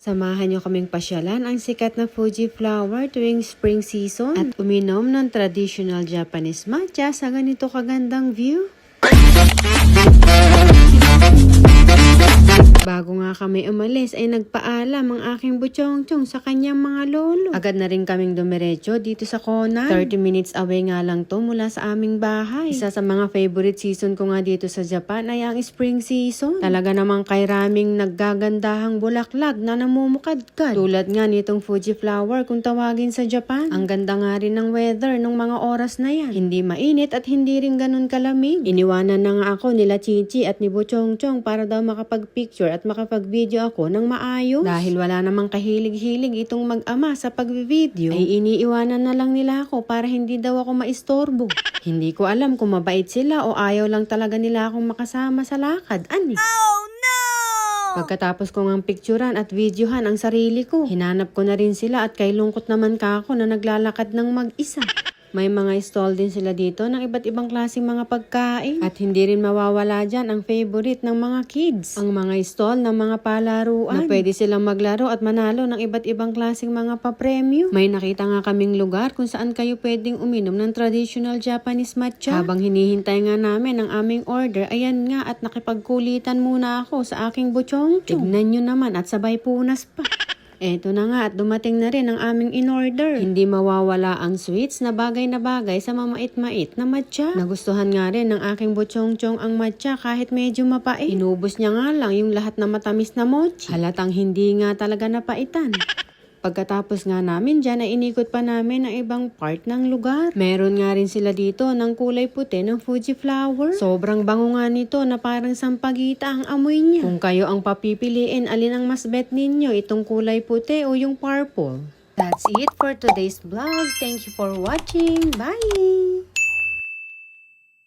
Samahan niyo kaming pasyalan ang sikat na Fuji flower tuwing spring season at uminom ng traditional Japanese matcha sa ganito kagandang view. Bago nga kami umalis ay nagpaalam ang aking butsyongchong sa kanyang mga lolo. Agad na rin kaming dumiretso dito sa Conan. 30 minutes away nga lang to mula sa aming bahay. Isa sa mga favorite season ko nga dito sa Japan ay ang spring season. Talaga namang kay raming naggagandahang bulaklak na namumukadkad. Tulad nga nitong Fuji flower kung tawagin sa Japan. Ang ganda nga rin ng weather nung mga oras na yan. Hindi mainit at hindi rin ganun kalamig. Iniwanan na nga ako nila Chichi at ni Butsyongchong para daw makapag-picture at makapag-video ako ng maayos. Dahil wala namang kahilig-hilig itong mag-ama sa pag-video, ay iniiwanan na lang nila ako para hindi daw ako maistorbo. Hindi ko alam kung mabait sila o ayaw lang talaga nila akong makasama sa lakad. Ani? Oh no! Pagkatapos ko ngang picturean at videohan ang sarili ko, hinanap ko na rin sila at kay lungkot naman ka ako na naglalakad ng mag-isa. May mga stall din sila dito ng iba't ibang klaseng mga pagkain. At hindi rin mawawala dyan ang favorite ng mga kids. Ang mga stall ng mga palaruan na pwede silang maglaro at manalo ng iba't ibang klaseng mga papremyo. May nakita nga kaming lugar kung saan kayo pwedeng uminom ng traditional Japanese matcha. Habang hinihintay nga namin ang aming order, ayan nga at nakipagkulitan muna ako sa aking butsyongchong. Tignan nyo naman at sabay punas pa. Eto na nga at dumating na rin ang aming in-order. Hindi mawawala ang sweets na bagay sa mamait-mait na matcha. Nagustuhan nga rin ng aking butsyongchong ang matcha kahit medyo mapait. Inubos niya nga lang yung lahat na matamis na mochi. Halatang hindi nga talaga napaitan. Pagkatapos nga namin dyan ay inikot pa namin ang ibang part ng lugar. Meron nga rin sila dito ng kulay puti ng Fuji flower. Sobrang bango nga nito na parang sampagita ang amoy niya. Kung kayo ang papipiliin, alin ang mas bet ninyo? Itong kulay puti o yung purple? That's it for today's vlog. Thank you for watching. Bye!